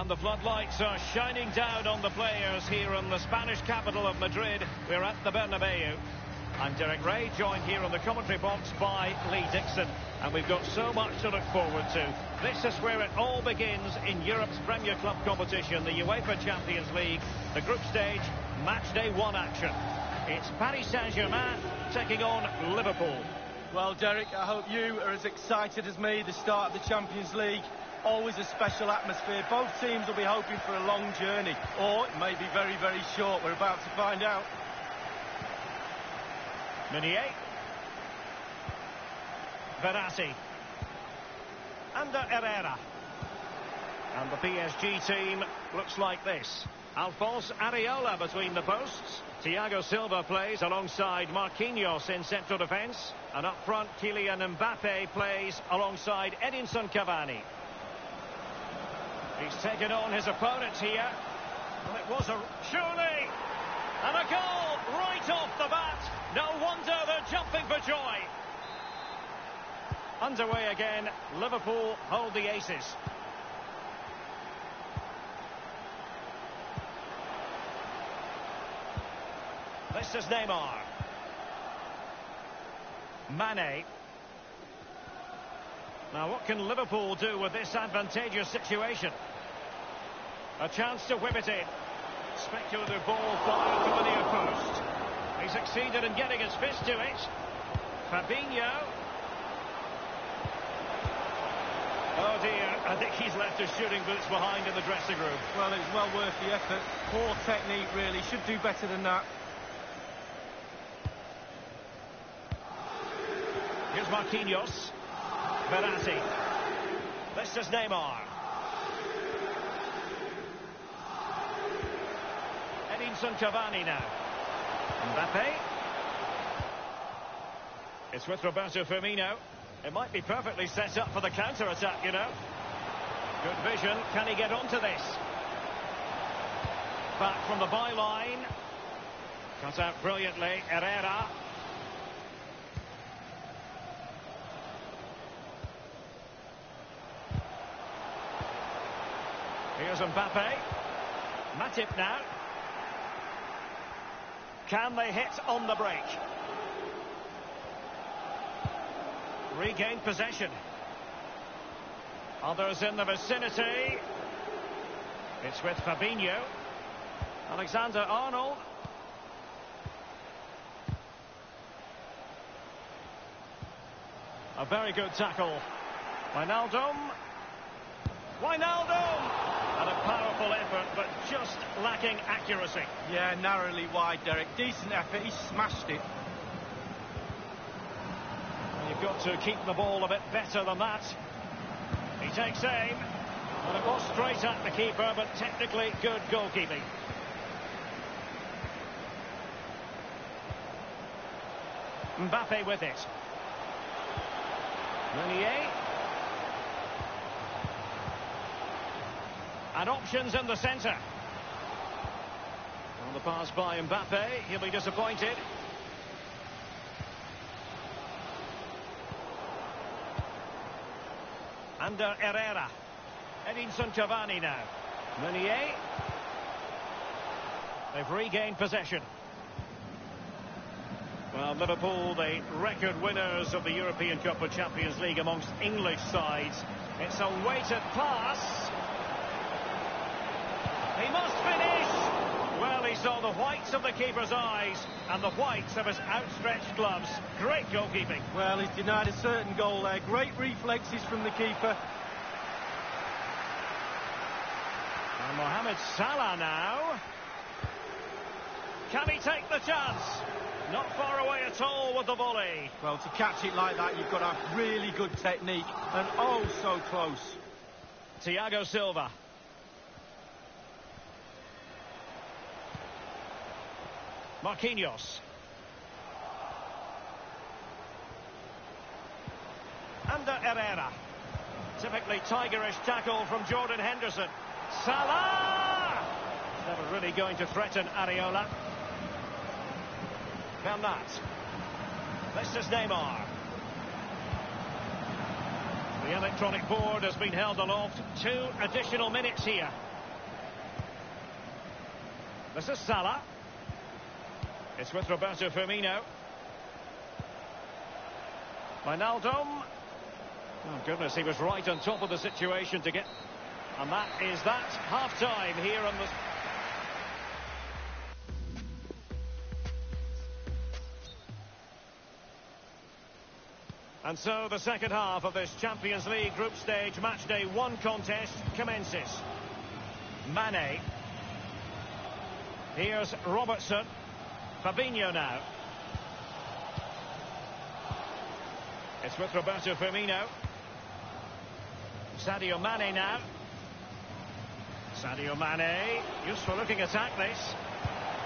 And the floodlights are shining down on the players here in the Spanish capital of Madrid. We're at the Bernabeu. I'm Derek Ray, joined here on the commentary box by Lee Dixon. And we've got so much to look forward to. This is where it all begins in Europe's Premier Club competition, the UEFA Champions League, the group stage, match day 1 action. It's Paris Saint-Germain taking on Liverpool. Well, Derek, I hope you are as excited as me. The start of the Champions League, always a special atmosphere. Both teams will be hoping for a long journey, or it may be very, very short. We're about to find out. Meunier. Verratti. Under Herrera. And the PSG team looks like this. Alphonse Areola between the posts. Thiago Silva plays alongside Marquinhos in central defence. And up front, Kylian Mbappe plays alongside Edinson Cavani. He's taken on his opponents here. Well, it was a... surely! And a goal right off the bat. No wonder they're jumping for joy. Underway again. Liverpool hold the aces. This is Neymar. Mane. Now what can Liverpool do with this advantageous situation? A chance to whip it in. Speculative ball fired from the near post. He succeeded in getting his fist to it. Fabinho. Oh dear, I think he's left his shooting boots behind in the dressing room. Well, it was well worth the effort. Poor technique, really. Should do better than that. Here's Marquinhos. Verratti. This is Neymar. Edinson Cavani now. Mbappe. It's with Roberto Firmino. It might be perfectly set up for the counter-attack, you know. Good vision. Can he get onto this? Back from the byline. Cut out brilliantly. Herrera. Here's Mbappe. Matip now. Can they hit on the break? Regained possession. Others in the vicinity. It's with Fabinho. Alexander-Arnold. A very good tackle. Wijnaldum. And a powerful effort, but just lacking accuracy. Yeah, narrowly wide, Derek. Decent effort. He smashed it. You've got to keep the ball a bit better than that. He takes aim. And it was straight at the keeper, but technically good goalkeeping. Mbappe with it. Meunier. And options in the centre. On the pass by Mbappe, he'll be disappointed. Under Herrera. Edinson Cavani now. Meunier. They've regained possession. Well, Liverpool, the record winners of the European Cup of Champions League amongst English sides. It's a weighted pass. He must finish! Well, he saw the whites of the keeper's eyes and the whites of his outstretched gloves. Great goalkeeping. Well, he's denied a certain goal there. Great reflexes from the keeper. And Mohamed Salah now. Can he take the chance? Not far away at all with the volley. Well, to catch it like that, you've got to have really good technique. And oh, so close. Thiago Silva. Marquinhos. Under Herrera. Typically tigerish tackle from Jordan Henderson. Salah! Never really going to threaten Areola. Bernat. This is Neymar. The electronic board has been held aloft. 2 additional minutes here. This is Salah. It's with Roberto Firmino. Wijnaldum. Oh goodness, he was right on top of the situation to get... And that is that. Half-time here on the... And so the second half of this Champions League group stage match day 1 contest commences. Mane. Here's Robertson. Fabinho now. It's with Roberto Firmino. Sadio Mane now. Sadio Mane. Useful looking attack this.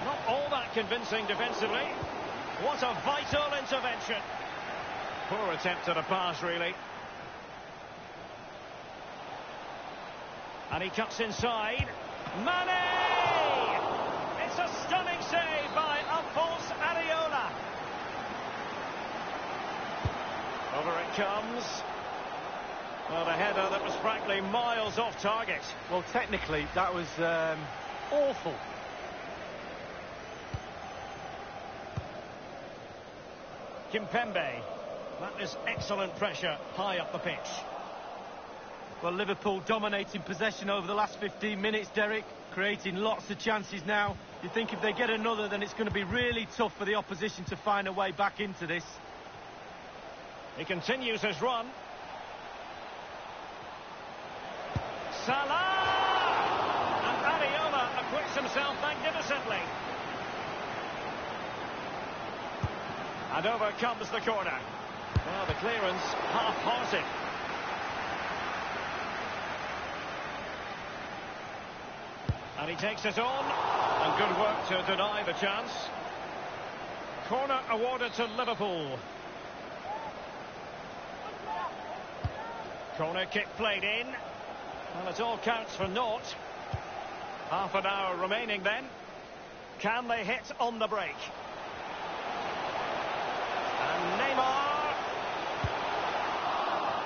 Not all that convincing defensively. What a vital intervention. Poor attempt at a pass, really. And he cuts inside. Mane! It's a stunning save by Alphonse Areola. Over it comes. Well, a header that was frankly miles off target. Well, technically, that was awful. Kimpembe. That is excellent pressure high up the pitch. Well, Liverpool dominating possession over the last 15 minutes, Derek, creating lots of chances now. You think if they get another, then it's going to be really tough for the opposition to find a way back into this. He continues his run. Salah! And Areola acquits himself magnificently. And over comes the corner. Well, the clearance half-hearted. And he takes it on. And good work to deny the chance. Corner awarded to Liverpool. Corner kick played in. Well, it all counts for naught. Half an hour remaining then. Can they hit on the break? And Neymar.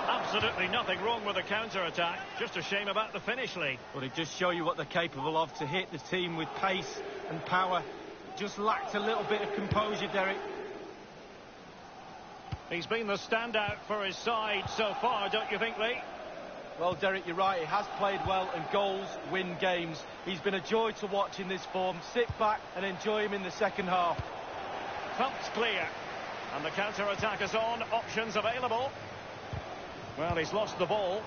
Absolutely nothing wrong with the counter-attack. Just a shame about the finish, Lee. Well, it just show you what they're capable of to hit the team with pace and power. Just lacked a little bit of composure, Derek. He's been the standout for his side so far, don't you think, Lee? Well, Derek, you're right. He has played well, and goals win games. He's been a joy to watch in this form. Sit back and enjoy him in the second half. Thumped clear. And the counter-attack is on. Options available. Well, he's lost the ball.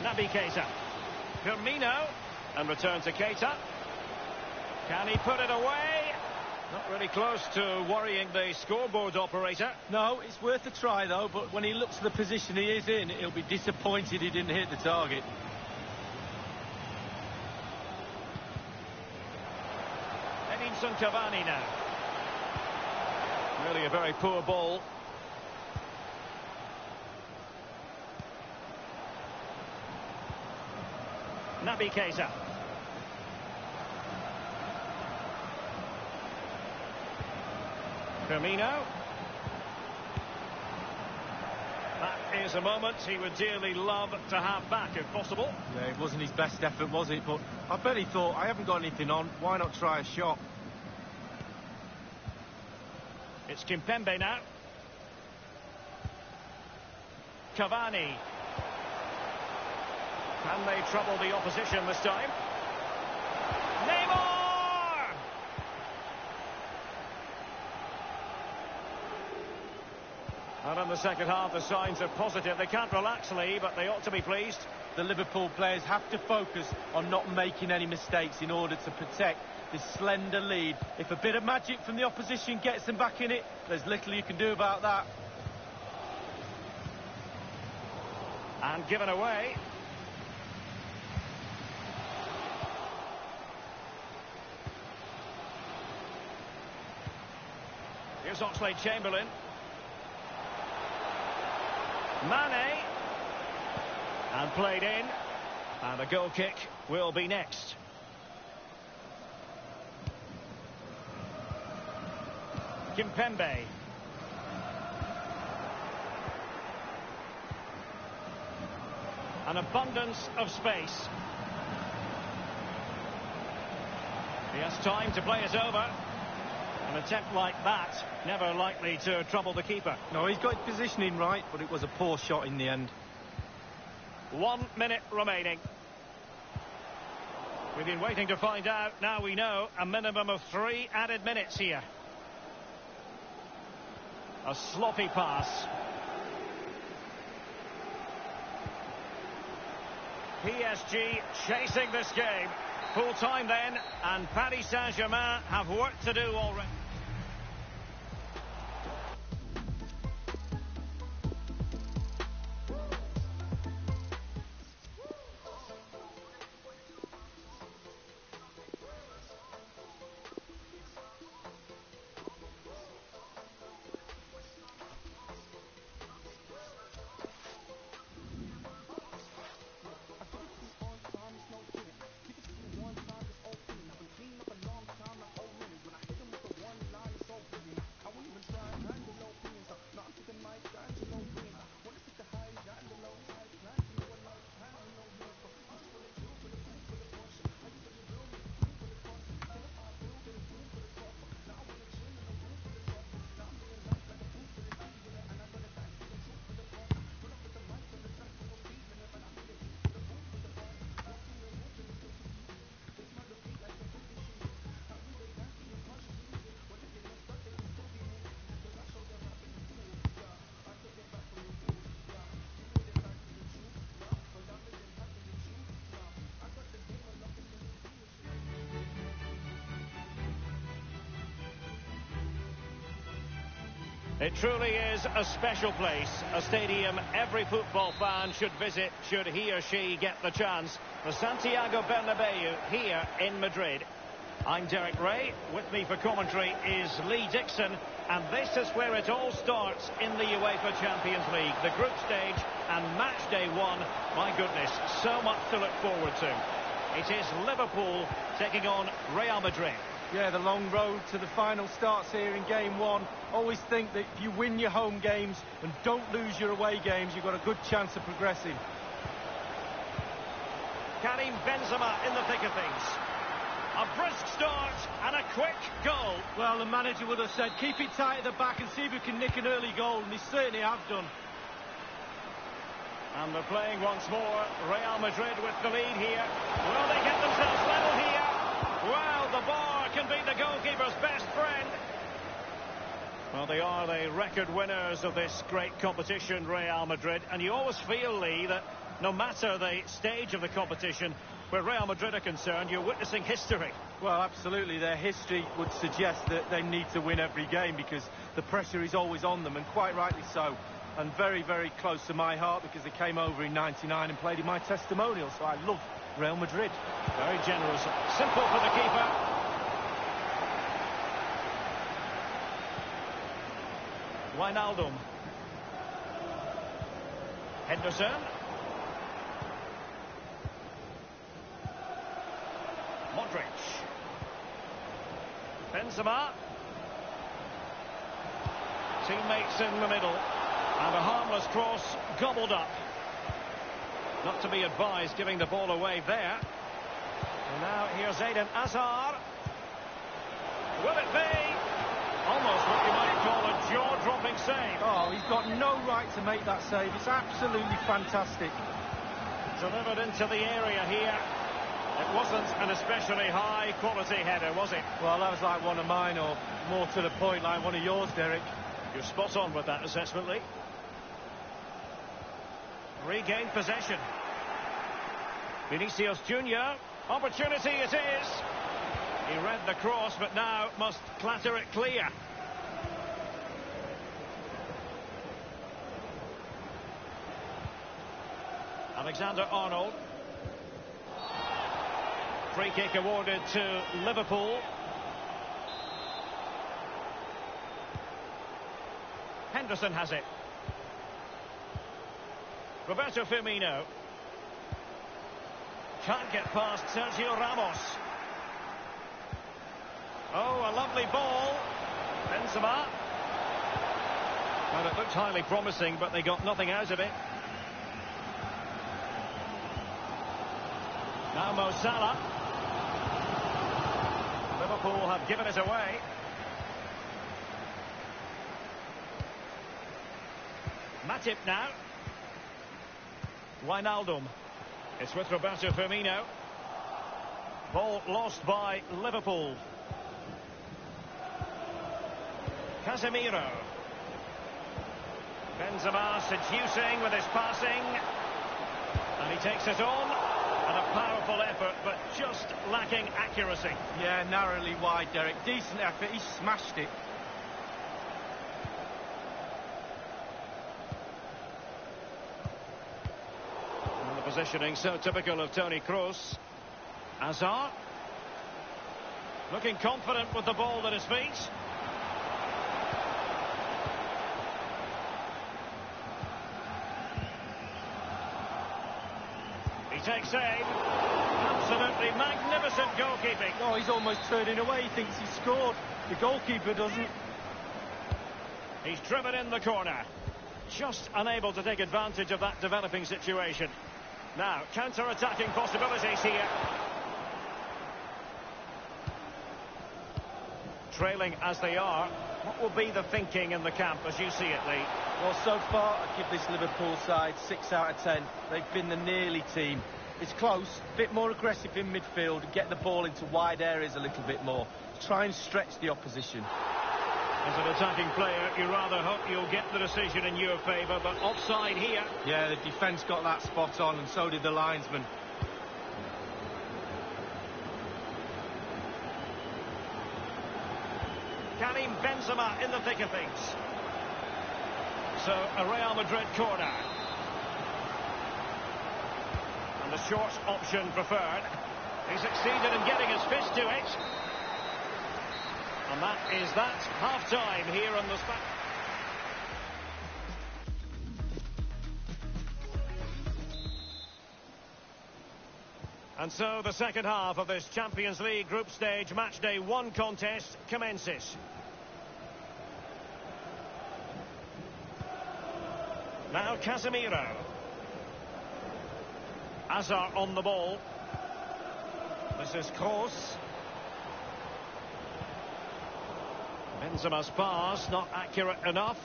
Naby Keita. Firmino. And return to Keita. Can he put it away? Not really close to worrying the scoreboard operator. No, it's worth a try, though. But when he looks at the position he is in, he'll be disappointed he didn't hit the target. Edinson Cavani now. Really a very poor ball. Naby Keita. Firmino. That is a moment he would dearly love to have back if possible. Yeah, it wasn't his best effort, was it? But I bet he thought, I haven't got anything on, why not try a shot? It's Kimpembe now. Cavani. Can they trouble the opposition this time? Neymar! And in the second half, the signs are positive. They can't relax, Lee, but they ought to be pleased. The Liverpool players have to focus on not making any mistakes in order to protect this slender lead. If a bit of magic from the opposition gets them back in it, there's little you can do about that. And given away. Here's Oxlade-Chamberlain. Mane. And played in. And a goal kick will be next. Kimpembe. An abundance of space. He has time to play it over. An attempt like that, never likely to trouble the keeper. No, he's got his positioning right, but it was a poor shot in the end. 1 minute remaining. We've been waiting to find out. Now we know a minimum of 3 added minutes here. A sloppy pass. PSG chasing this game. Full time then, and Paris Saint-Germain have work to do already. It truly is a special place, a stadium every football fan should visit should he or she get the chance. The Santiago Bernabeu here in Madrid. I'm Derek Ray. With me for commentary is Lee Dixon, and this is where it all starts in the UEFA Champions League. The group stage and match day 1. My goodness, so much to look forward to. It is Liverpool taking on Real Madrid. Yeah, the long road to the final starts here in game 1. Always think that if you win your home games and don't lose your away games, you've got a good chance of progressing. Karim Benzema in the thick of things. A brisk start and a quick goal. Well, the manager would have said, keep it tight at the back and see if you can nick an early goal, and they certainly have done. And they're playing once more. Real Madrid with the lead here. Will they get themselves level here? Well, the bar can be the goalkeeper's best friend. Well, they are the record winners of this great competition, Real Madrid. And you always feel, Lee, that no matter the stage of the competition, where Real Madrid are concerned, you're witnessing history. Well, absolutely. Their history would suggest that they need to win every game because the pressure is always on them, and quite rightly so. And very, very close to my heart because they came over in '99 and played in my testimonial, so I love Real Madrid. Very generous. Simple for the keeper. Wijnaldum. Henderson. Modric. Benzema. Teammates in the middle. And a harmless cross gobbled up. Not to be advised giving the ball away there. And now here's Eden Hazard. Will it be? Almost what you might call a jaw-dropping save. Oh, he's got no right to make that save. It's absolutely fantastic. Delivered into the area here. It wasn't an especially high-quality header, was it? Well, that was like one of mine, or more to the point, like one of yours, Derek. You're spot on with that assessment, Lee. Regained possession. Vinicius Junior. Opportunity it is. He read the cross, but now must clatter it clear. Alexander-Arnold. Free kick awarded to Liverpool. Henderson has it. Roberto Firmino. Can't get past Sergio Ramos. Oh, a lovely ball. Benzema. Well, it looked highly promising, but they got nothing out of it. Now Mo Salah. Liverpool have given it away. Matip now. Wijnaldum. It's with Roberto Firmino. Ball lost by Liverpool. Casemiro. Benzema seducing with his passing. And he takes it on. And a powerful effort, but just lacking accuracy. Yeah, narrowly wide, Derek. Decent effort. He smashed it. And the positioning so typical of Toni Kroos. Hazard. Looking confident with the ball at his feet. He takes aim. Absolutely magnificent goalkeeping. Oh, he's almost turning away. He thinks he scored. The goalkeeper doesn't. He's driven in the corner. Just unable to take advantage of that developing situation. Now, counter-attacking possibilities here. Trailing as they are, what will be the thinking in the camp as you see it, Lee? Well, so far, I'd give this Liverpool side 6 out of 10. They've been the nearly team. It's close, a bit more aggressive in midfield, and get the ball into wide areas a little bit more. Try and stretch the opposition. As an attacking player, you rather hope you'll get the decision in your favour, but offside here. Yeah, the defence got that spot on, and so did the linesman. Karim Benzema in the thick of things. So, a Real Madrid corner. And the short option preferred. He succeeded in getting his fist to it. And that is that. Half-time here on the spot. And so the second half of this Champions League group stage match day 1 contest commences. Now Casemiro. Hazard on the ball. This is Kroos. Benzema's pass, not accurate enough.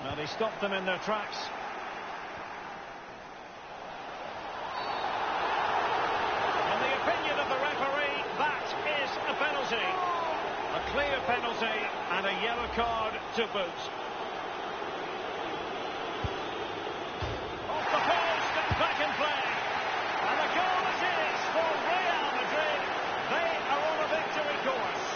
Now they stopped them in their tracks. In the opinion of the referee, that is a penalty. A clear penalty and a yellow card to boot. Off the post and back in play. And the goal it is for Real Madrid. They are on a victory course.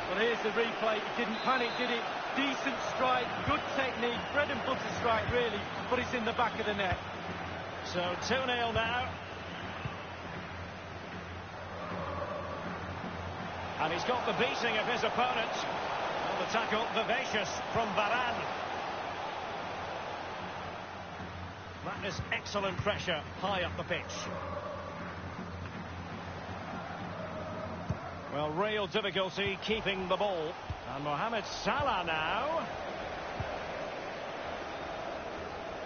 Well, here's the replay. He didn't panic, did it? Decent strike, good technique, bread and butter strike, really, but it's in the back of the net. So 2-0 now. And he's got the beating of his opponent. Well, the tackle, vivacious from Varane. That is excellent pressure high up the pitch. Well, real difficulty keeping the ball. And Mohamed Salah now.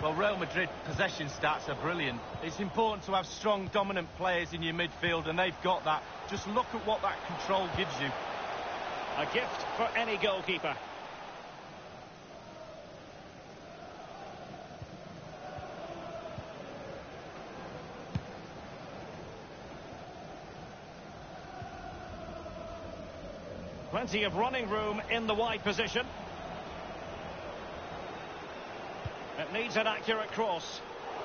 Well, Real Madrid possession stats are brilliant. It's important to have strong, dominant players in your midfield, and they've got that. Just look at what that control gives you. A gift for any goalkeeper. Plenty of running room in the wide position. It needs an accurate cross.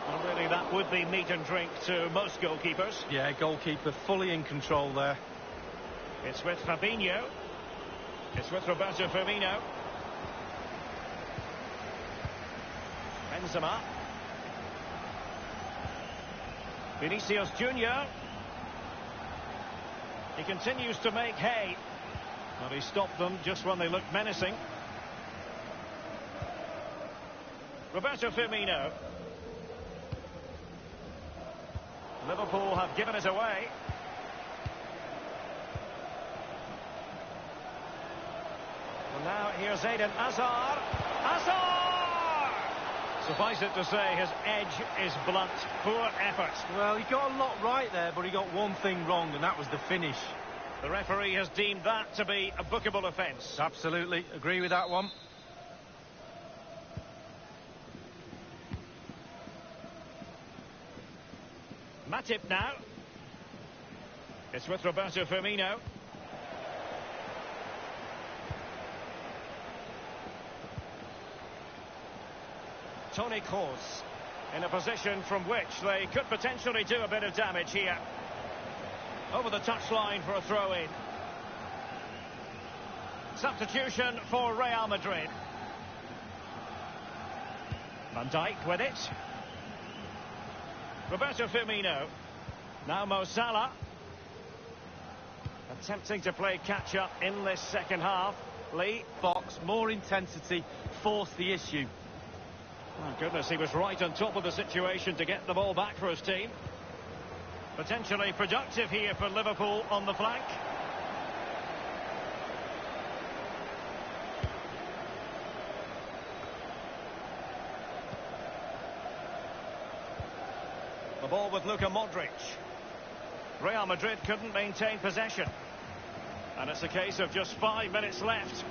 And really, that would be meat and drink to most goalkeepers. Yeah, goalkeeper fully in control there. It's with Fabinho. It's with Roberto Firmino. Benzema. Vinicius Junior. He continues to make hay. But he stopped them just when they looked menacing. Roberto Firmino. Liverpool have given it away. Well, now here's Eden Hazard. Hazard! Suffice it to say, his edge is blunt. Poor effort. Well, he got a lot right there, but he got one thing wrong, and that was the finish. The referee has deemed that to be a bookable offence. Absolutely, agree with that one. Matip now. It's with Roberto Firmino. Toni Kroos in a position from which they could potentially do a bit of damage here. Over the touchline for a throw-in. Substitution for Real Madrid. Van Dijk with it. Roberto Firmino. Now Mo Salah. Attempting to play catch-up in this second half. Lee. Box, more intensity, forced the issue. Oh, goodness, he was right on top of the situation to get the ball back for his team. Potentially productive here for Liverpool on the flank. The ball with Luka Modric. Real Madrid couldn't maintain possession. And it's a case of just 5 minutes left.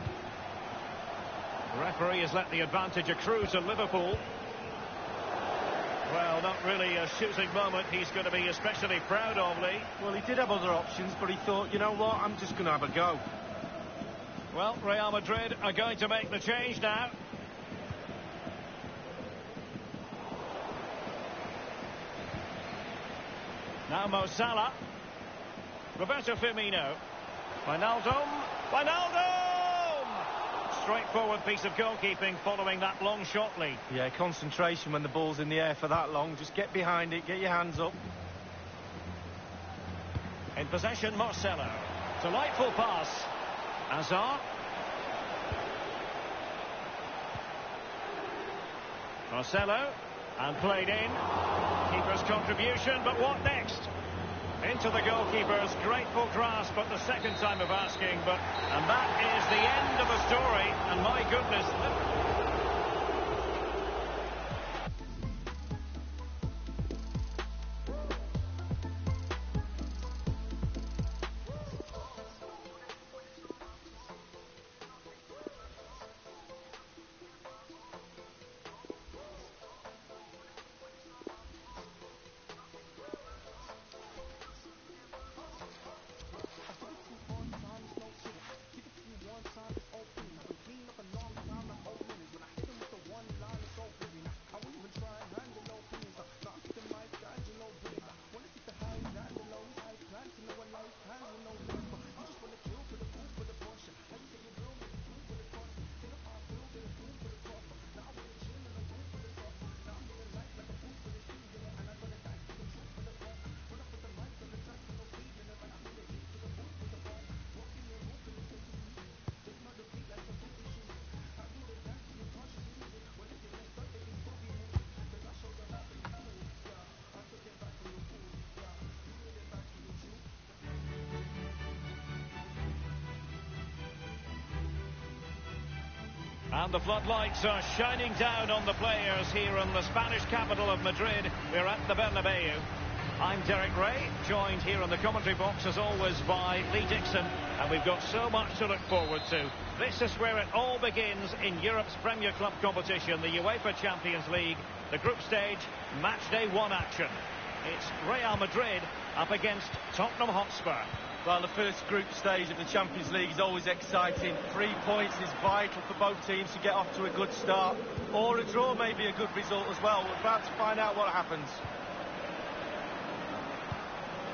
The referee has let the advantage accrue to Liverpool. Well, not really a shooting moment he's going to be especially proud of, Lee. Well, he did have other options, but he thought, you know what, I'm just going to have a go. Well, Real Madrid are going to make the change now. Now Mo Salah. Roberto Firmino. Wijnaldum. Straightforward piece of goalkeeping following that long shot, Lee. Yeah, concentration when the ball's in the air for that long. Just get behind it, get your hands up. In possession, Marcelo. Delightful pass. Hazard. Marcelo. And played in. Keeper's contribution, but what next? Into the goalkeeper's grateful grasp at the second time of asking, and that is the end of the story, and my goodness. And the floodlights are shining down on the players here in the Spanish capital of Madrid. We're at the Bernabeu. I'm Derek Ray, joined here in the commentary box as always by Lee Dixon. And we've got so much to look forward to. This is where it all begins in Europe's Premier Club competition, the UEFA Champions League, the group stage, match day 1 action. It's Real Madrid up against Tottenham Hotspur. Well, the first group stage of the Champions League is always exciting. 3 points is vital for both teams to get off to a good start. Or a draw may be a good result as well. We're about to find out what happens.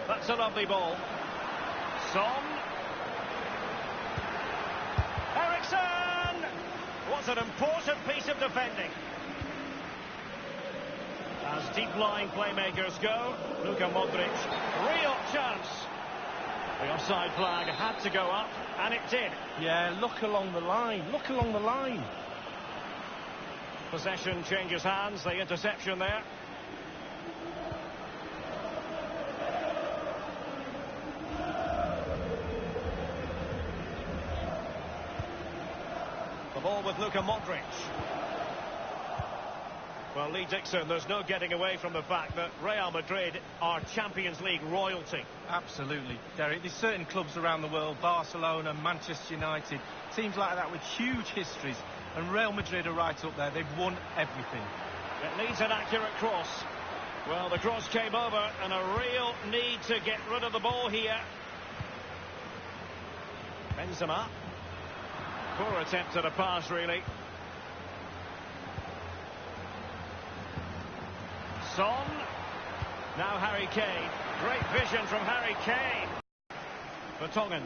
That's a lovely ball. Son. Eriksson! What an important piece of defending. As deep-lying playmakers go, Luka Modric, real chance. The offside flag had to go up, and it did. Yeah, look along the line. Look along the line. Possession changes hands. The interception there. The ball with Luka Modric. Well, Lee Dixon, there's no getting away from the fact that Real Madrid are Champions League royalty. Absolutely, Derek. There's certain clubs around the world, Barcelona, Manchester United, teams like that with huge histories, and Real Madrid are right up there. They've won everything. It needs an accurate cross. Well, the cross came over, and a real need to get rid of the ball here. Benzema. Poor attempt at a pass, really. Son. Now Harry Kane. Great vision from Harry Kane. Vertonghen.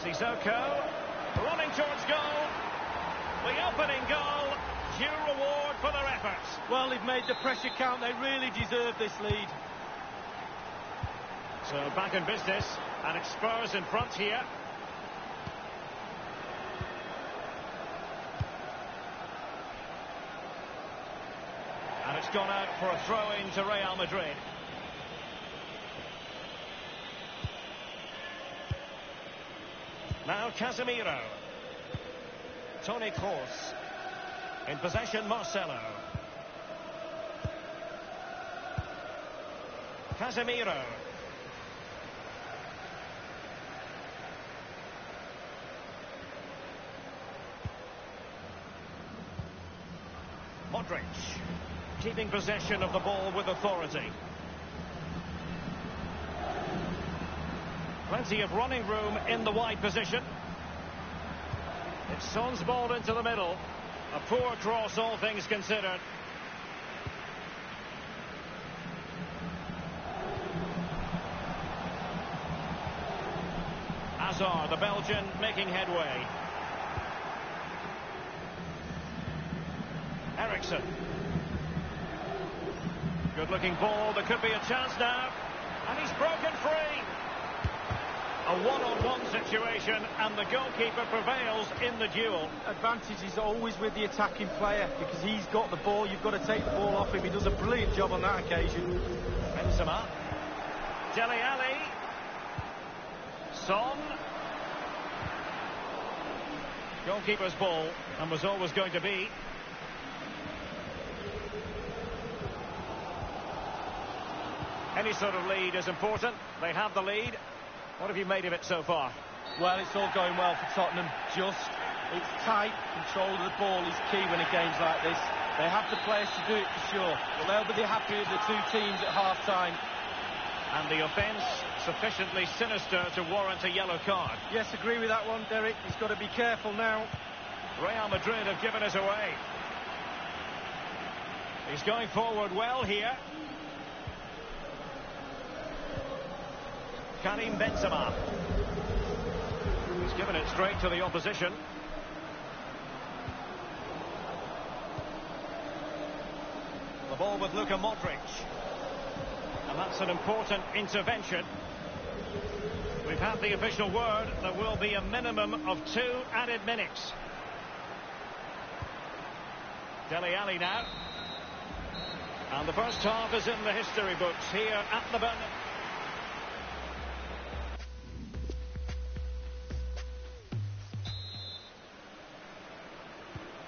Sissoko. Running towards goal. The opening goal. Due reward for their efforts. Well, they've made the pressure count. They really deserve this lead. So back in business, and it's Spurs in front here. And it's gone out for a throw-in to Real Madrid. Now Casemiro. Toni Kroos. In possession, Marcelo. Casemiro. Modric. Keeping possession of the ball with authority. Plenty of running room in the wide position. It's Son's ball into the middle. A poor cross, all things considered. Hazard, the Belgian, making headway. Eriksen. Good-looking ball. There could be a chance now. And he's broken free. A one-on-one situation, and the goalkeeper prevails in the duel. Advantage is always with the attacking player because he's got the ball. You've got to take the ball off him. He does a brilliant job on that occasion. Benzema. Dele Alli. Son. Goalkeeper's ball, and was always going to be. Any sort of lead is important. They have the lead. What have you made of it so far? Well, it's all going well for Tottenham. It's tight. Control of the ball is key when a game's like this. They have the players to do it for sure, but they'll be happy with the two teams at half-time. And the offence sufficiently sinister to warrant a yellow card. Yes, agree with that one, Derek. He's got to be careful now. Real Madrid have given us away. He's going forward well here. Karim Benzema. He's given it straight to the opposition. The ball with Luka Modric. And that's an important intervention. We've had the official word. There will be a minimum of 2 added minutes. Dele Alli now. And the first half is in the history books here at the Bernabeu.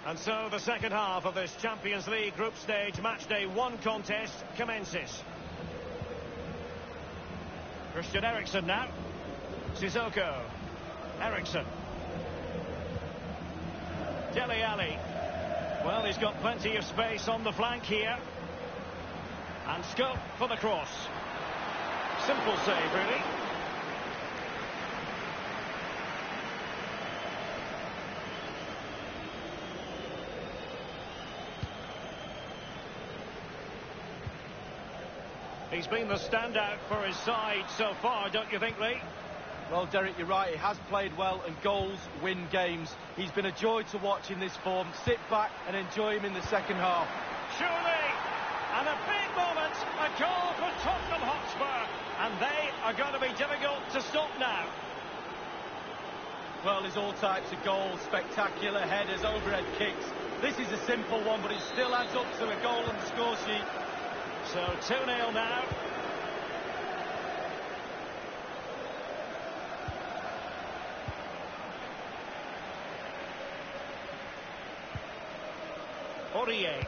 And so the second half of this Champions League group stage matchday 1 contest commences. Christian Eriksen now. Sissoko. Eriksen. Dele Alli. Well, he's got plenty of space on the flank here. And scope for the cross. Simple save, really. He's been the standout for his side so far, don't you think, Lee? Well, Derek, you're right. He has played well, and goals win games. He's been a joy to watch in this form. Sit back and enjoy him in the second half. Surely, and a big moment, a goal for Tottenham Hotspur, and they are going to be difficult to stop now. Well, there's all types of goals, spectacular headers, overhead kicks. This is a simple one, but it still adds up to a goal on the score sheet. So 2-0 now. Aurier.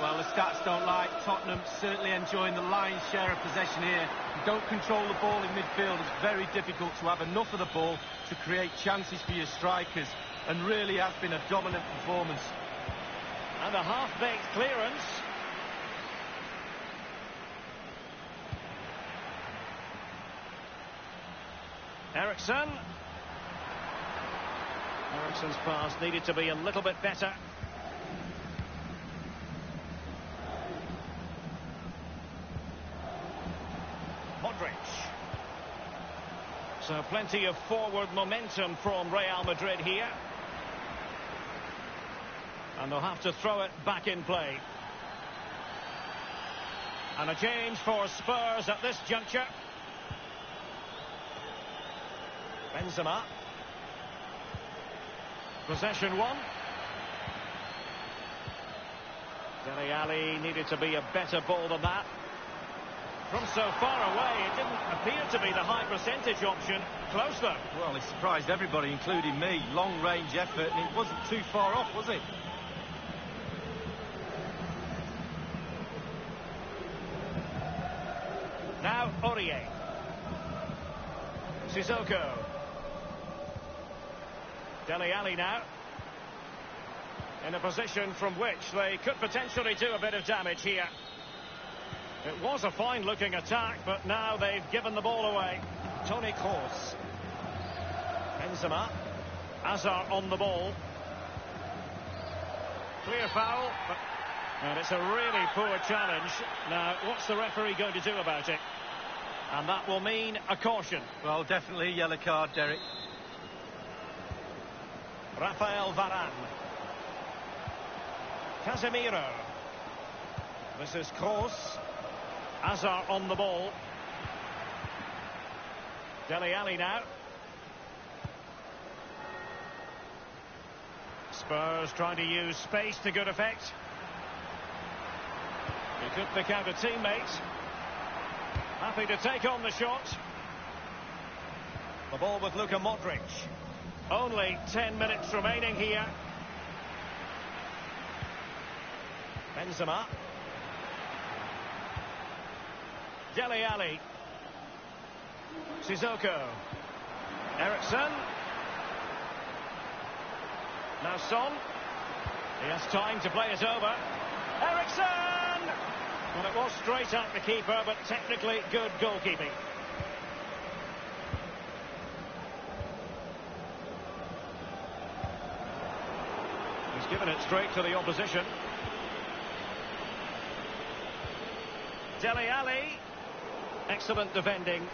Well, the stats don't lie. Tottenham certainly enjoying the lion's share of possession here. You don't control the ball in midfield. It's very difficult to have enough of the ball to create chances for your strikers. And really has been a dominant performance. And a half-baked clearance. Ericsson. Ericsson's pass needed to be a little bit better. Modric. So plenty of forward momentum from Real Madrid here. And they'll have to throw it back in play. And a change for Spurs at this juncture. Benzema. Possession one. Dele Alli needed to be a better ball than that. From so far away, it didn't appear to be the high percentage option. Close though. Well, it surprised everybody, including me. Long range effort, and it wasn't too far off, was it? Now Aurier. Sissoko. Dele Alli now. In a position from which they could potentially do a bit of damage here. It was a fine-looking attack, but now they've given the ball away. Toni Kroos. Benzema. Hazard on the ball. Clear foul, but... And it's a really poor challenge. Now, what's the referee going to do about it? And that will mean a caution. Well, definitely a yellow card, Derek. Rafael Varane. Casemiro. This is Kroos. Hazard on the ball. Dele Alli now. Spurs trying to use space to good effect. He could pick out a teammate. Happy to take on the shot. The ball with Luka Modric. Only 10 minutes remaining here. Benzema. Dele Alli. Sissoko. Ericsson. Now Son. He has time to play it over. Ericsson! Well, it was straight at the keeper, but technically good goalkeeping. He's given it straight to the opposition. Dele Alli. Excellent defending.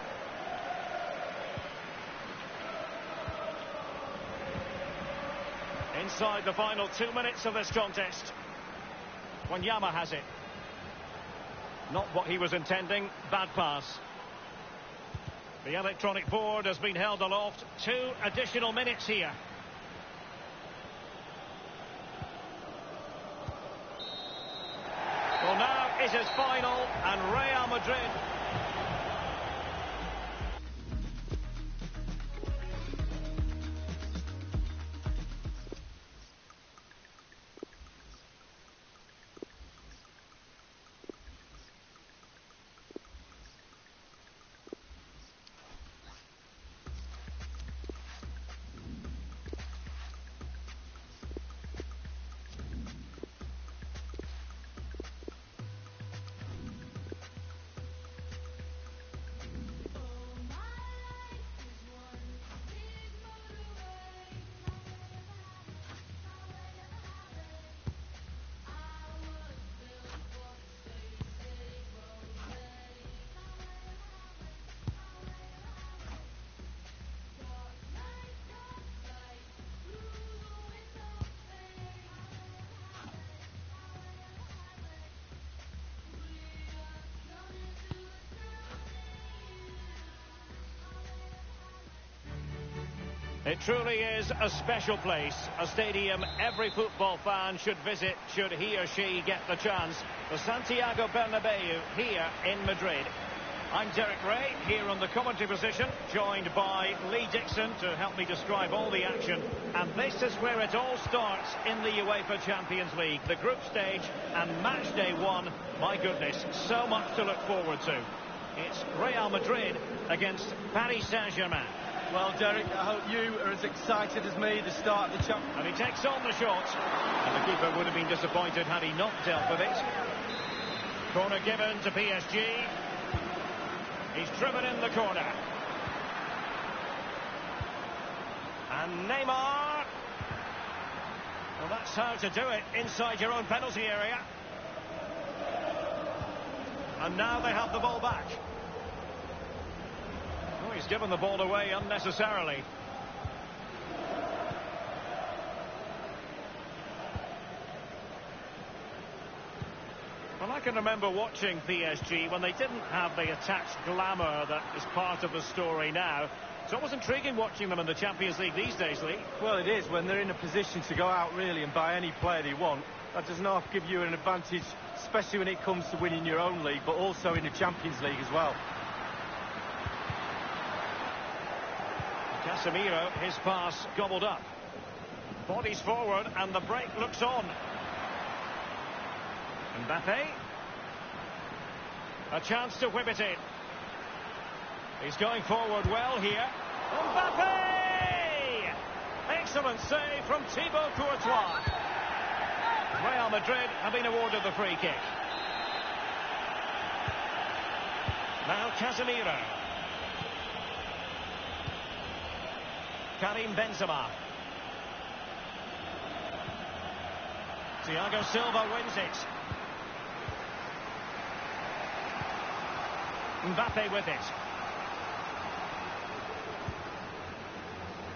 Inside the final 2 minutes of this contest. Wanyama has it. Not what he was intending. Bad pass. The electronic board has been held aloft. 2 additional minutes here. Well, now it is final, and Real Madrid... It truly is a special place, a stadium every football fan should visit should he or she get the chance. The Santiago Bernabeu here in Madrid. I'm Derek Ray, here on the commentary position, joined by Lee Dixon to help me describe all the action. And this is where it all starts in the UEFA Champions League. The group stage and match day one. My goodness, so much to look forward to. It's Real Madrid against Paris Saint-Germain. Well, Derek, I hope you are as excited as me the start of the champ. And he takes on the shot. And the keeper would have been disappointed had he not dealt with it. Corner given to PSG. He's driven in the corner. And Neymar. Well, that's how to do it inside your own penalty area. And now they have the ball back. Oh, he's given the ball away unnecessarily. Well, I can remember watching PSG when they didn't have the attached glamour that is part of the story now. It's almost intriguing watching them in the Champions League these days, Lee. Well, it is when they're in a position to go out really and buy any player they want. That does not give you an advantage, especially when it comes to winning your own league, but also in the Champions League as well. Casemiro, his pass gobbled up. Bodies forward and the break looks on. Mbappe. A chance to whip it in. He's going forward well here. Mbappe! Excellent save from Thibaut Courtois. Real Madrid have been awarded the free kick. Now Casemiro. Karim Benzema. Thiago Silva wins it. Mbappe with it.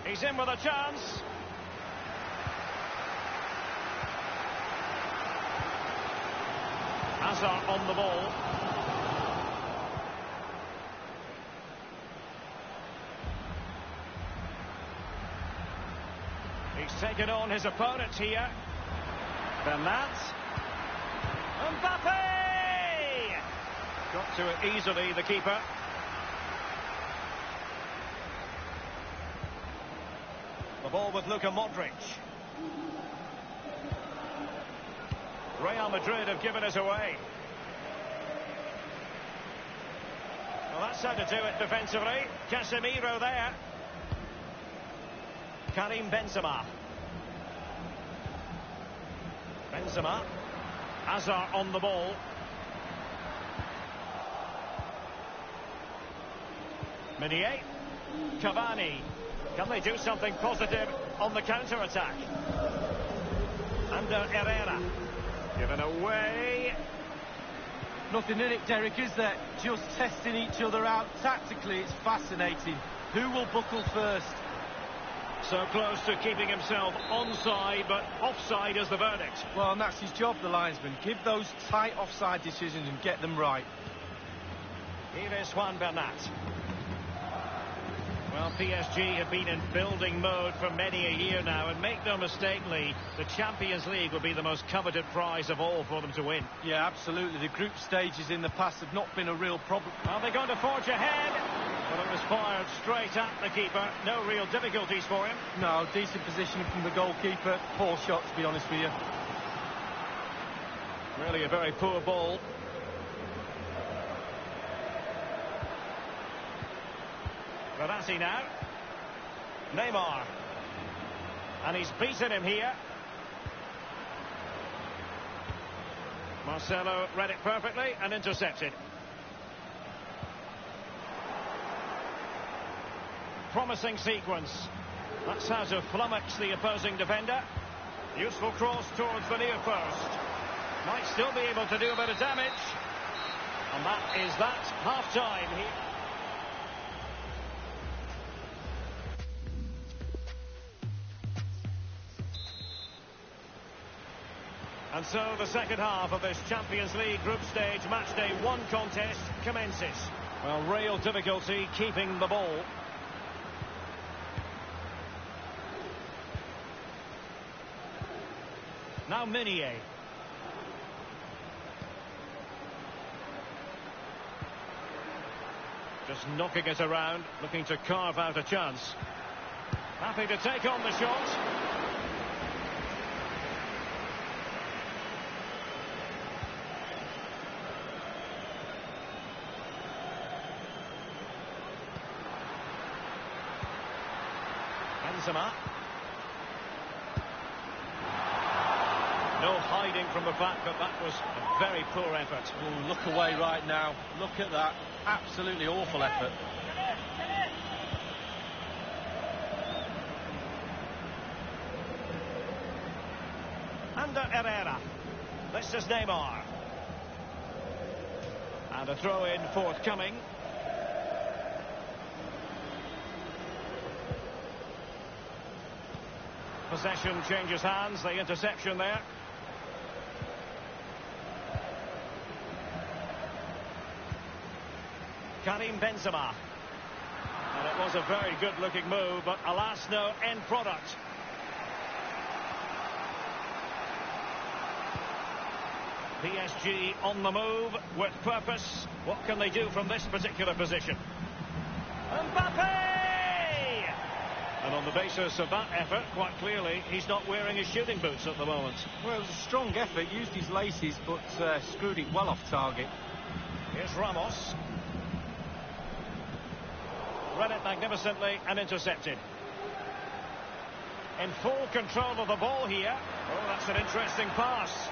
He's in with a chance. Hazard on the ball. He's taken on his opponents here. Bernat. Mbappe! Got to it easily, the keeper. The ball with Luka Modric. Real Madrid have given us away. Well, that's how to do it defensively. Casemiro there. Karim Benzema. Benzema. Hazard on the ball. Meunier. Cavani. Can they do something positive on the counter-attack? Under Herrera. Given away. Nothing in it, Derek, is there? Just testing each other out. Tactically, it's fascinating. Who will buckle first? So close to keeping himself onside, but offside is the verdict. Well, and that's his job, the linesman. Give those tight offside decisions and get them right. Here is Juan Bernat. Well, PSG have been in building mode for many a year now, and make no mistake, Lee, the Champions League will be the most coveted prize of all for them to win. Yeah, absolutely. The group stages in the past have not been a real problem. Are they going to forge ahead? Well, it was fired straight at the keeper. No real difficulties for him. No, decent position from the goalkeeper. Poor shot, to be honest with you. Really a very poor ball. Verratti now. Neymar. And he's beaten him here. Marcelo read it perfectly and intercepted. Promising sequence. That's how to flummox the opposing defender. Useful cross towards the near post. Might still be able to do a bit of damage. And that is that. Half-time here. And so the second half of this Champions League group stage match day one contest commences. Well, real difficulty keeping the ball. Now Meunier. Just knocking it around, looking to carve out a chance. Happy to take on the shot. Benzema. No hiding from the fact that that was a very poor effort. Ooh, look away right now. Look at that. Absolutely awful effort. Under Herrera. This is Neymar. And a throw-in forthcoming. Possession changes hands, the interception there. Karim Benzema. And it was a very good-looking move, but alas, no end product. PSG on the move, with purpose. What can they do from this particular position? Mbappe! And on the basis of that effort, quite clearly, he's not wearing his shooting boots at the moment. Well, it was a strong effort, used his laces, but screwed it well off target. Here's Ramos. Read it magnificently and intercepted. In full control of the ball here. Oh, that's an interesting pass.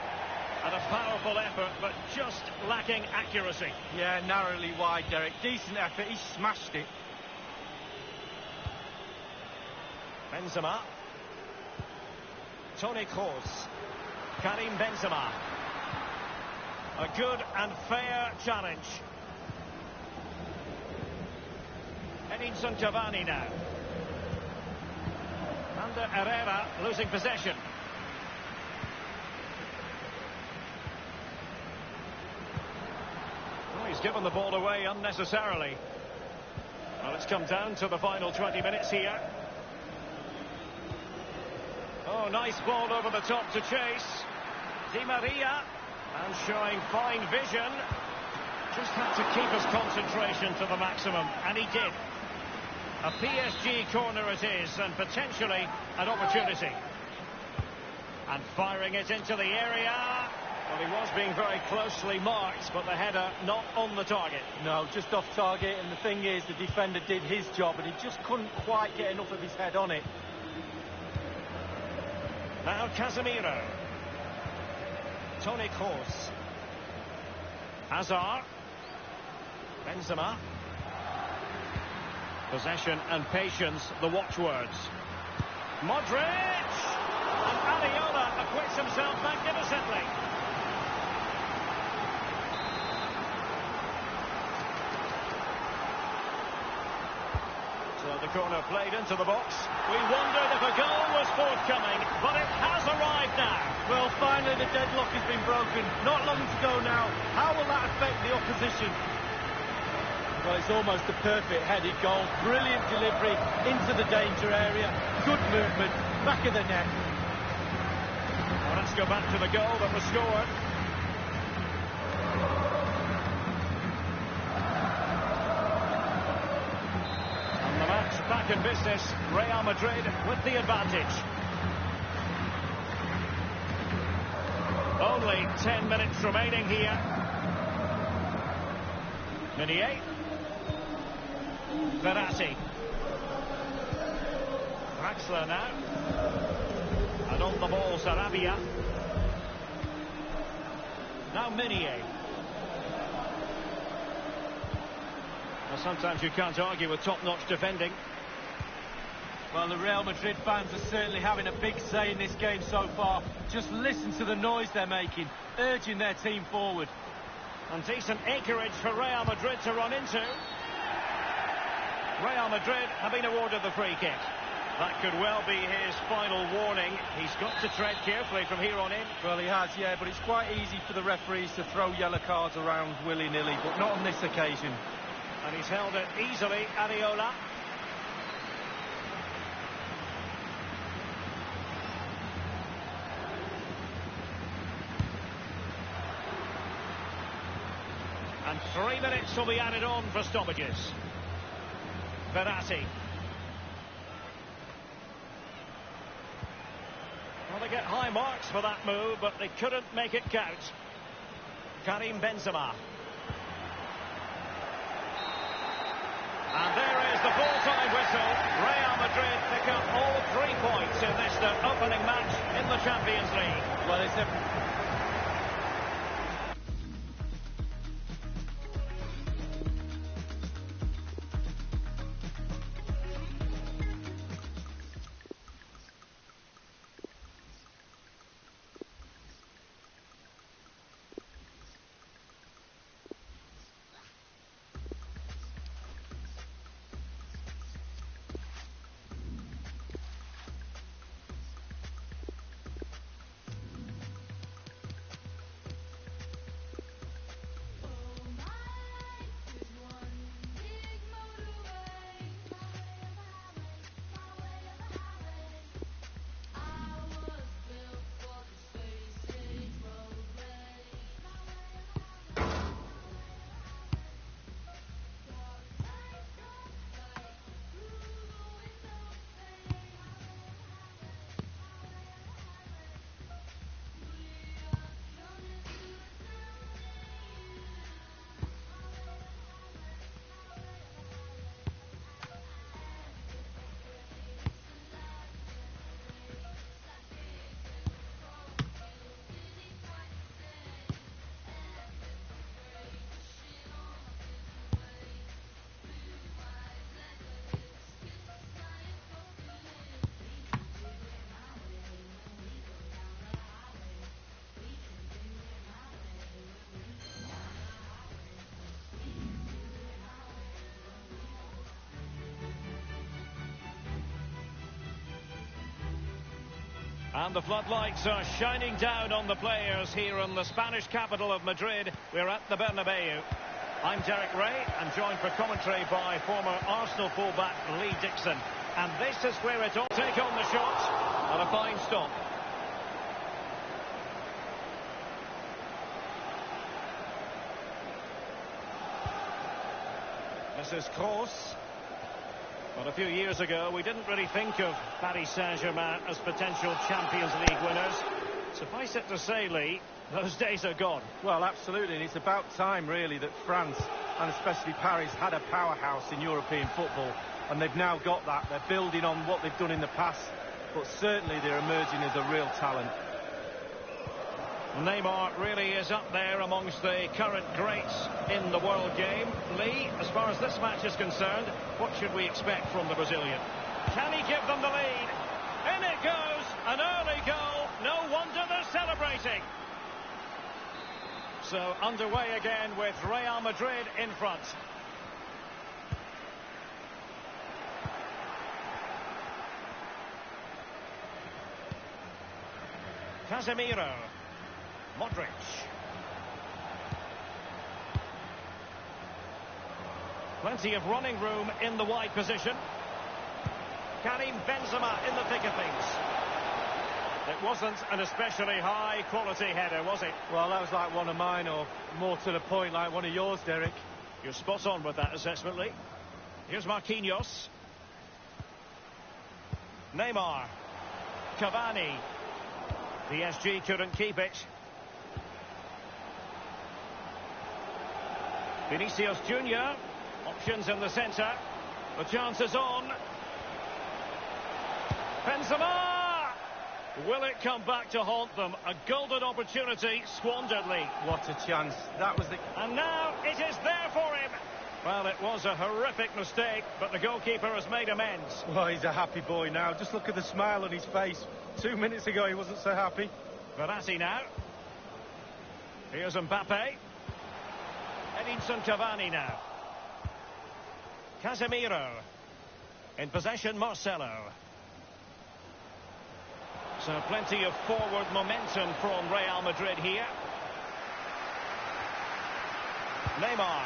And a powerful effort, but just lacking accuracy. Yeah, narrowly wide, Derek. Decent effort, he smashed it. Benzema. Toni Kroos. Karim Benzema. A good and fair challenge. Edinson Cavani now. Under Herrera, losing possession. Well, he's given the ball away unnecessarily. Well, it's come down to the final 20 minutes here. Oh, nice ball over the top to chase. Di Maria. And showing fine vision. Just had to keep his concentration to the maximum, and he did. A PSG corner it is, and potentially an opportunity. And firing it into the area. Well, he was being very closely marked, but the header not on the target. No, just off target, and the thing is, the defender did his job, and he just couldn't quite get enough of his head on it. Now Casemiro. Toni Kroos. Hazard. Benzema. Possession and patience, the watchwords. Modric! And Areola acquits himself magnificently. So the corner played into the box. We wondered if a goal was forthcoming, but it has arrived now. Well, finally the deadlock has been broken. Not long to go now. How will that affect the opposition? Well, it's almost a perfect headed goal. Brilliant delivery into the danger area. Good movement, back of the net. Well, let's go back to the goal that was scored. And the match back in business. Real Madrid with the advantage. Only 10 minutes remaining here. Meunier. Verratti. Draxler now. And on the ball, Sarabia. Now Meunier. Well, sometimes you can't argue with top-notch defending. Well, the Real Madrid fans are certainly having a big say in this game so far. Just listen to the noise they're making, urging their team forward. And decent acreage for Real Madrid to run into. Real Madrid have been awarded the free kick. That could well be his final warning. He's got to tread carefully from here on in. Well, he has, yeah, but it's quite easy for the referees to throw yellow cards around willy-nilly, but not on this occasion. And he's held it easily, Areola. And 3 minutes will be added on for stoppages. Verratti. Well, they get high marks for that move, but they couldn't make it count. Karim Benzema. And there is the full-time whistle. Real Madrid pick up all 3 points in this their opening match in the Champions League. Well, it's a... And the floodlights are shining down on the players here in the Spanish capital of Madrid. We're at the Bernabeu. I'm Derek Ray, and joined for commentary by former Arsenal fullback Lee Dixon. And this is where it all take on the shot, and a fine stop. This is Kroos. But a few years ago, we didn't really think of Paris Saint-Germain as potential Champions League winners. Suffice it to say, Lee, those days are gone. Well, absolutely, and it's about time, really, that France, and especially Paris, had a powerhouse in European football. And they've now got that. They're building on what they've done in the past, but certainly they're emerging as a real talent. Neymar really is up there amongst the current greats in the world game. Lee, as far as this match is concerned, what should we expect from the Brazilian? Can he give them the lead? In it goes, an early goal. No wonder they're celebrating. So underway again with Real Madrid in front. Casemiro. Modric. Plenty of running room in the wide position. Karim Benzema in the thick of things. It wasn't an especially high quality header, was it? Well, that was like one of mine, or more to the point, like one of yours, Derek. You're spot on with that assessment, Lee. Here's Marquinhos. Neymar. Cavani. PSG couldn't keep it. Vinicius Junior, options in the centre. The chance is on. Benzema! Will it come back to haunt them? A golden opportunity squandered, Lee. What a chance. That was the... And now it is there for him. Well, it was a horrific mistake, but the goalkeeper has made amends. Well, he's a happy boy now. Just look at the smile on his face. 2 minutes ago, he wasn't so happy. Verratti now. Here's Mbappe. Edinson Cavani now. Casemiro. In possession, Marcelo. So plenty of forward momentum from Real Madrid here. Neymar.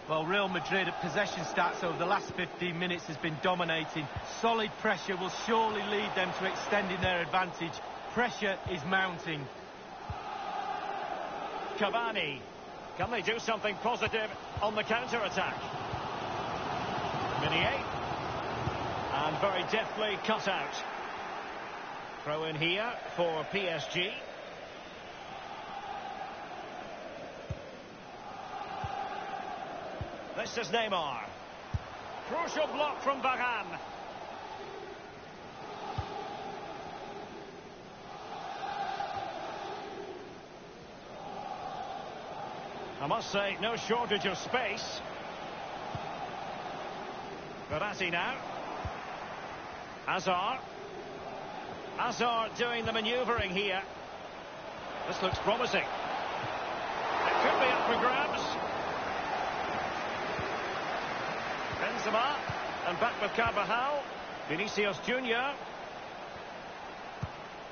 Well, Real Madrid at possession stats over the last 15 minutes has been dominating. Solid pressure will surely lead them to extending their advantage. Pressure is mounting. Cavani. Can they do something positive on the counter-attack? Minier. And very deftly cut out. Throw in here for PSG. This is Neymar. Crucial block from Varane. I must say, no shortage of space. Verratti now. Hazard. Hazard doing the manoeuvring here. This looks promising. It could be up for grabs. Benzema. And back with Carvajal. Vinicius Junior.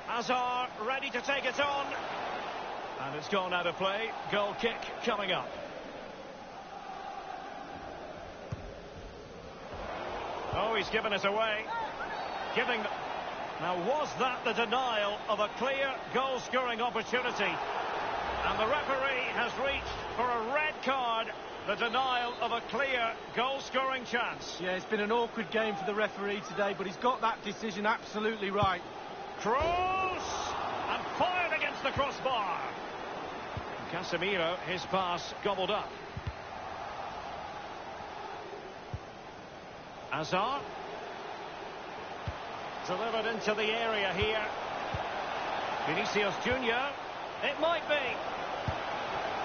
Hazard ready to take it on. And it's gone out of play. Goal kick coming up. Oh, he's given it away. Now, was that the denial of a clear goal-scoring opportunity? And the referee has reached for a red card. The denial of a clear goal-scoring chance. Yeah, it's been an awkward game for the referee today, but he's got that decision absolutely right. Cross! And fired against the crossbar. Casemiro, his pass gobbled up. Hazard. Delivered into the area here. Vinicius Junior. It might be.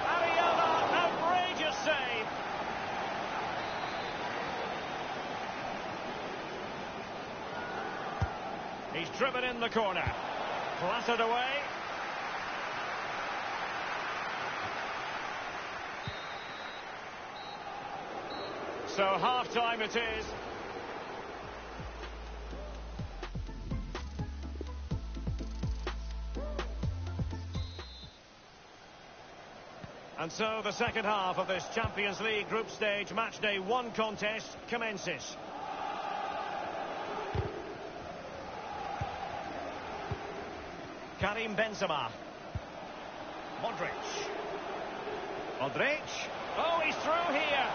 Ariella, outrageous save. He's driven in the corner. Clattered away. So half-time it is. And so the second half of this Champions League group stage match day 1 contest commences. Karim Benzema. Modric. Oh, he's through here.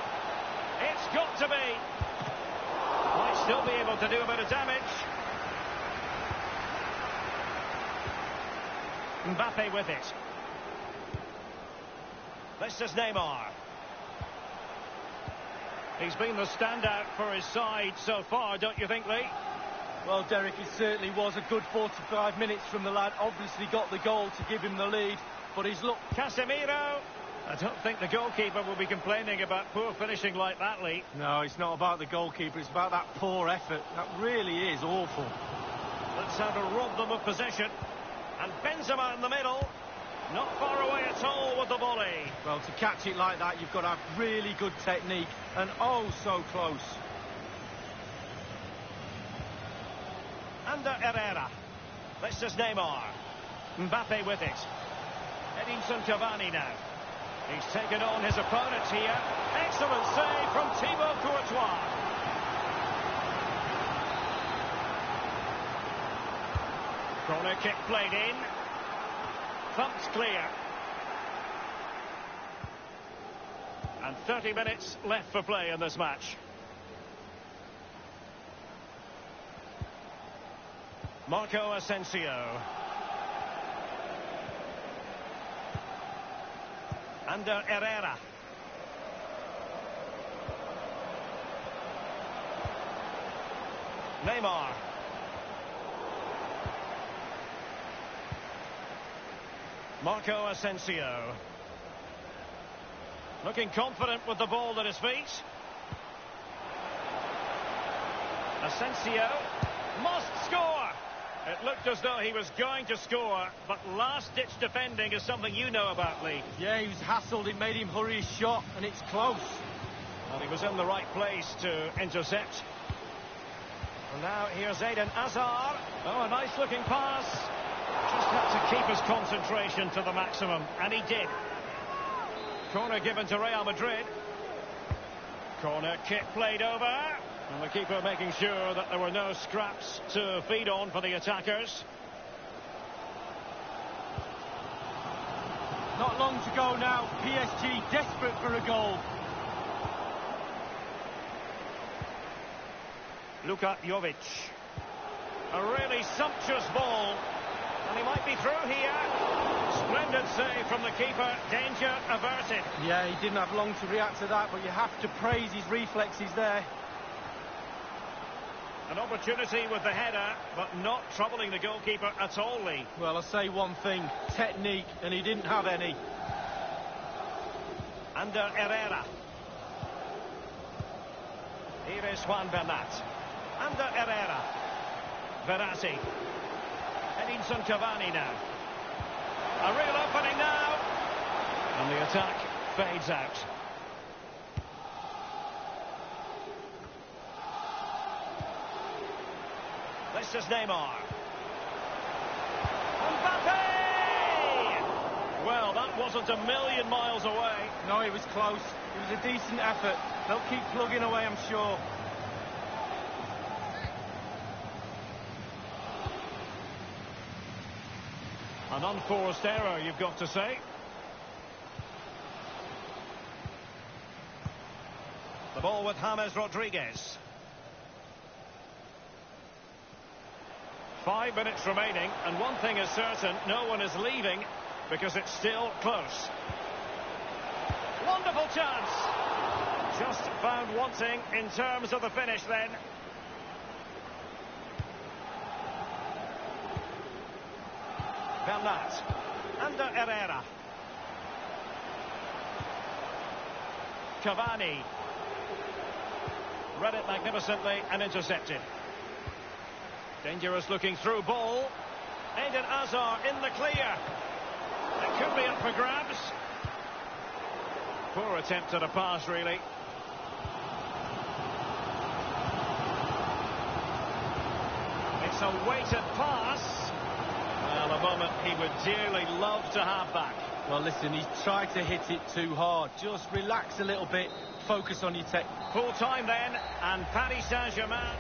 It's got to be. Might still be able to do a bit of damage. Mbappe with it. This is Neymar. He's been the standout for his side so far, don't you think, Lee? Well, Derek, it certainly was a good 45 minutes from the lad. Obviously got the goal to give him the lead, but he's looked... Casemiro. I don't think the goalkeeper will be complaining about poor finishing like that, Lee. No, it's not about the goalkeeper, it's about that poor effort. That really is awful. That's how to rob them of possession. And Benzema in the middle. Not far away at all with the volley. Well, to catch it like that, you've got to have really good technique. And oh, so close. Under Herrera. This is Neymar. Mbappe with it. Edinson Cavani now. He's taken on his opponents here. Excellent save from Thibaut Courtois. Corner kick played in. Thumped clear. And 30 minutes left for play in this match. Marco Asensio. Under Herrera. Neymar. Marco Asensio. Looking confident with the ball at his feet. Asensio must score. It looked as though he was going to score, but last-ditch defending is something you know about, Lee. Yeah, he was hassled, it made him hurry his shot, and it's close. And he was in the right place to intercept. And now here's Eden Hazard. Oh, a nice-looking pass. Just had to keep his concentration to the maximum, and he did. Corner given to Real Madrid. Corner kick played over. And the keeper making sure that there were no scraps to feed on for the attackers. Not long to go now. PSG desperate for a goal. Luka Jovic. A really sumptuous ball. And he might be through here. Splendid save from the keeper. Danger averted. Yeah, he didn't have long to react to that, but you have to praise his reflexes there. An opportunity with the header, but not troubling the goalkeeper at all, Lee. Well, I'll say one thing. Technique, and he didn't have any. Under Herrera. Here is Juan Bernat. Under Herrera. Verratti. Edinson Cavani now. A real opening now. And the attack fades out. This is Neymar. Mbappe! Well, that wasn't a million miles away. No, it was close. It was a decent effort. They'll keep plugging away, I'm sure. An unforced error, you've got to say. The ball with James Rodriguez. 5 minutes remaining, and one thing is certain, no one is leaving because it's still close. Wonderful chance. Just found wanting in terms of the finish then. Bernat. Under Herrera. Cavani. Read it magnificently and intercepted. Dangerous looking through ball. Eden Hazard in the clear. It could be up for grabs. Poor attempt at a pass, really. It's a weighted pass. Well, a moment he would dearly love to have back. Well, listen, he's tried to hit it too hard. Just relax a little bit. Focus on your tech. Full time then, and Paris Saint-Germain.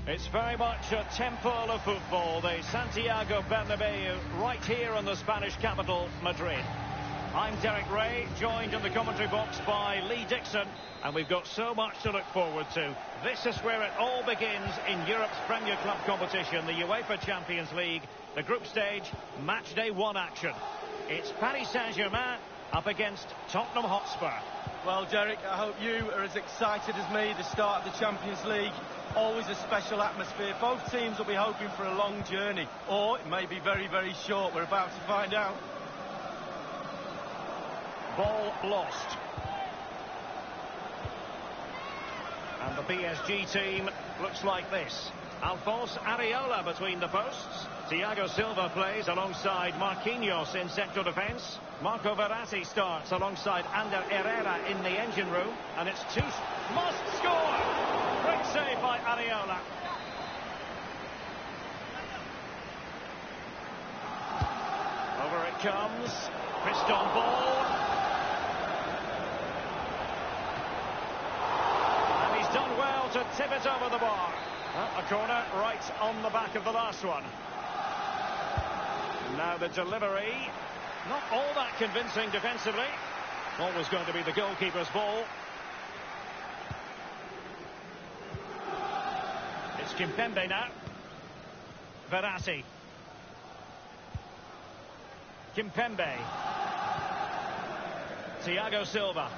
It's very much a temple of football, the Santiago Bernabeu, right here in the Spanish capital, Madrid. I'm Derek Ray, joined in the commentary box by Lee Dixon, and we've got so much to look forward to. This is where it all begins in Europe's Premier Club competition, the UEFA Champions League, the group stage, match day 1 action. It's Paris Saint-Germain up against Tottenham Hotspur. Well, Derek, I hope you are as excited as me, the start of the Champions League. Always a special atmosphere. Both teams will be hoping for a long journey, or it may be very, very short. We're about to find out. Ball lost. And the PSG team looks like this. Alphonse Areola between the posts. Thiago Silva plays alongside Marquinhos in central defence. Marco Verratti starts alongside Ander Herrera in the engine room. And it's must score! Great save by Areola. Over it comes. Piston ball. And he's done well to tip it over the bar. Well, a corner right on the back of the last one. Now the delivery. Not all that convincing defensively. Always going to be the goalkeeper's ball. It's Kimpembe now. Verratti. Kimpembe. Thiago Silva.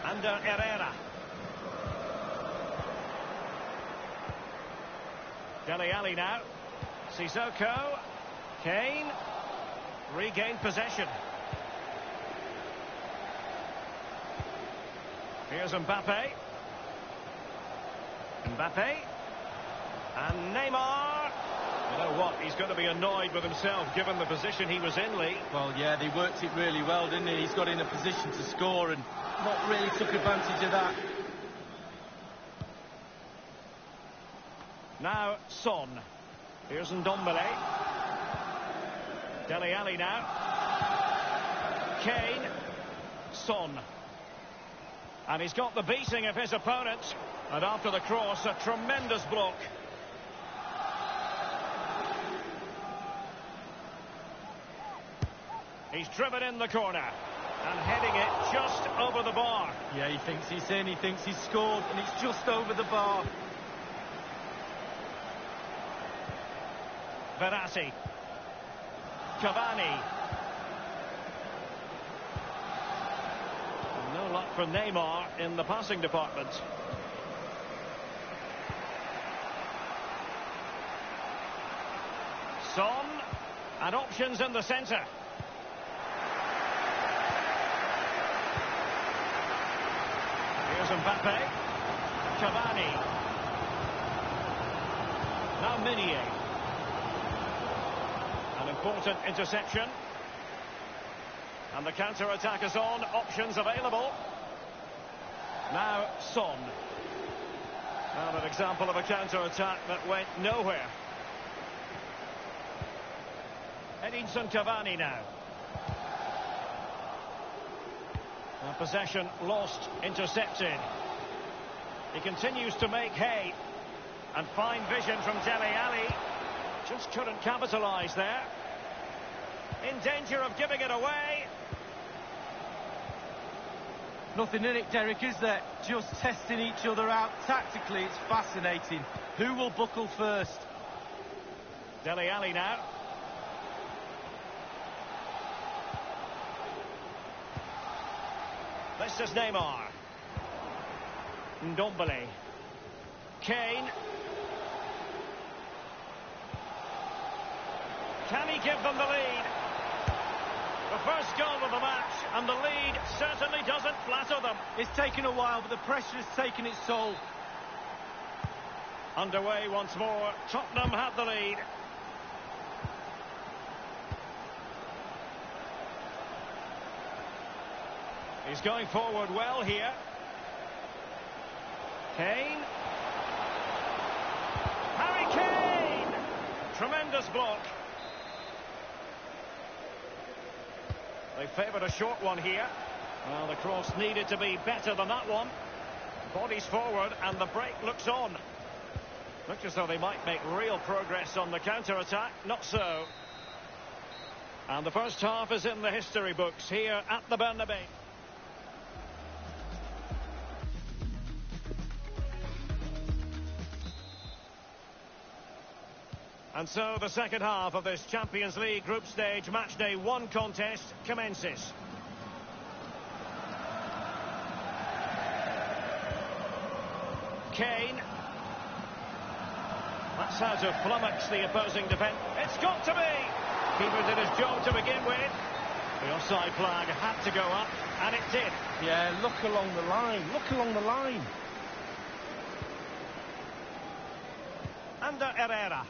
Under Herrera. Dele Alli now. Sissoko. Kane. Regained possession. Here's Mbappe. Mbappe. And Neymar. You know what? He's going to be annoyed with himself given the position he was in, Lee. Well, yeah, they worked it really well, didn't he? He's got in a position to score and not really took advantage of that. Now, Son. Here's Ndombele. Dele Alli now. Kane. Son. And he's got the beating of his opponent. And after the cross, a tremendous block. He's driven in the corner. And heading it just over the bar. Yeah, he thinks he's in, he thinks he's scored, and it's just over the bar. Verratti. Cavani. No luck for Neymar in the passing department. Son. And options in the centre. Here's Mbappe. Cavani. Now Meunier. An important interception. And the counter-attack is on. Options available. Now Son. Now an example of a counter-attack that went nowhere. Edinson Cavani now. Possession lost, intercepted. He continues to make hay. And fine vision from Dele Alli. Just couldn't capitalise there. In danger of giving it away. Nothing in it, Derek, is there? Just testing each other out. Tactically, it's fascinating. Who will buckle first? Dele Alli now. This is Neymar. Ndombele. Kane. Can he give them the lead? The first goal of the match, and the lead certainly doesn't flatter them. It's taken a while, but the pressure has taken its toll. Underway once more. Tottenham have the lead. He's going forward well here. Kane. Harry Kane! Tremendous block. They favoured a short one here. Well, the cross needed to be better than that one. Bodies forward and the break looks on. Looks as though they might make real progress on the counter-attack. Not so. And the first half is in the history books here at the Bernabeu. And so the second half of this Champions League group stage matchday 1 contest commences. Kane. That's how to flummox the opposing defence. It's got to be! Keeper did his job to begin with. The offside flag had to go up, and it did. Yeah, look along the line. Look along the line. Under Herrera.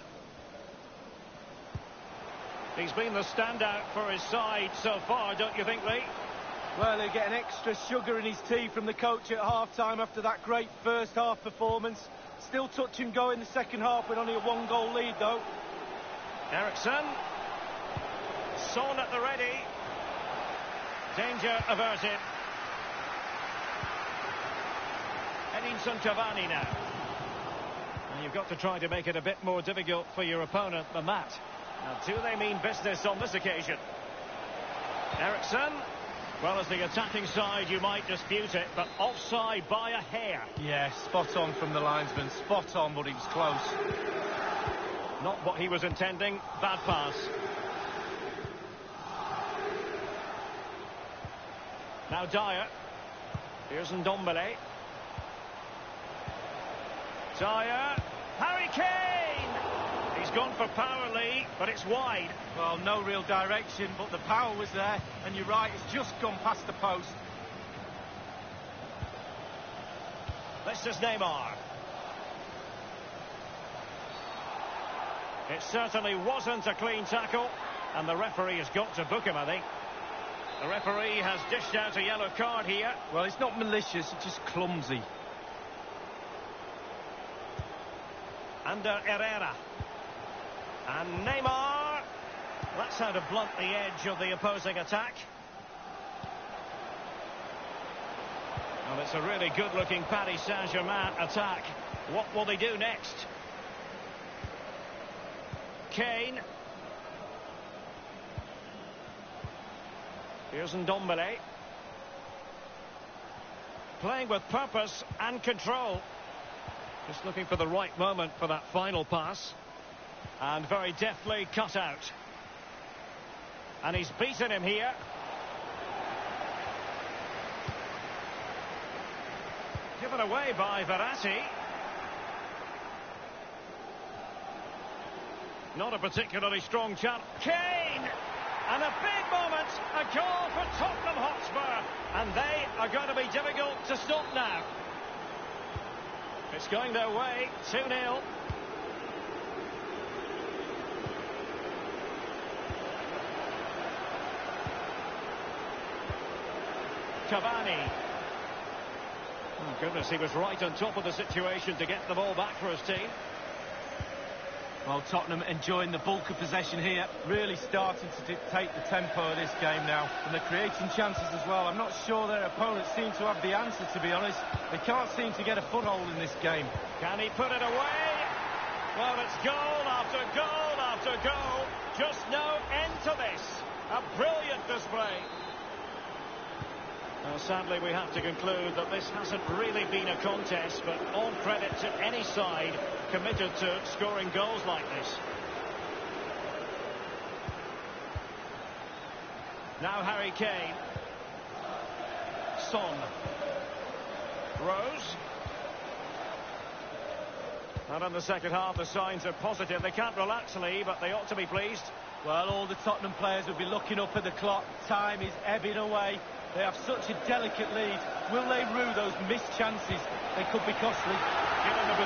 He's been the standout for his side so far, don't you think, Lee? Well, he'll get an extra sugar in his tea from the coach at half-time after that great first-half performance. Still touch and go in the second half with only a 1-goal lead, though. Eriksson. Son at the ready. Danger averted. Edinson Cavani now. And you've got to try to make it a bit more difficult for your opponent than that. Now, do they mean business on this occasion? Eriksson. Well, as the attacking side, you might dispute it, but offside by a hair. Yeah, spot on from the linesman. Spot on, but he was close. Not what he was intending. Bad pass. Now Dyer. Here's Ndombele. Dyer. Harry Kane! He's gone for power, Lee, but it's wide. Well, no real direction, but the power was there, and you're right, it's just gone past the post. This is Neymar. It certainly wasn't a clean tackle, and the referee has got to book him, I think. The referee has dished out a yellow card here. Well, it's not malicious, it's just clumsy. Under Herrera. And Neymar. That's how to blunt the edge of the opposing attack. Well, it's a really good-looking Paris Saint-Germain attack. What will they do next? Kane. Here's Ndombele. Playing with purpose and control. Just looking for the right moment for that final pass. And very deftly cut out. And he's beaten him here. Given away by Verratti. Not a particularly strong chance. Kane! And a big moment. A goal for Tottenham Hotspur. And they are going to be difficult to stop now. It's going their way. 2-0. Cavani. Oh, goodness, he was right on top of the situation to get the ball back for his team. Well, Tottenham enjoying the bulk of possession here, really starting to dictate the tempo of this game now. And they're creating chances as well. I'm not sure their opponents seem to have the answer, to be honest. They can't seem to get a foothold in this game. Can he put it away? Well, it's goal after goal after goal. Just no end to this. A brilliant display. Well, sadly, we have to conclude that this hasn't really been a contest, but all credit to any side committed to scoring goals like this. Now Harry Kane. Son. Rose. And in the second half, the signs are positive. They can't relax, Lee, but they ought to be pleased. Well, all the Tottenham players will be looking up at the clock. Time is ebbing away. They have such a delicate lead. Will they rue those missed chances? They could be costly. Given the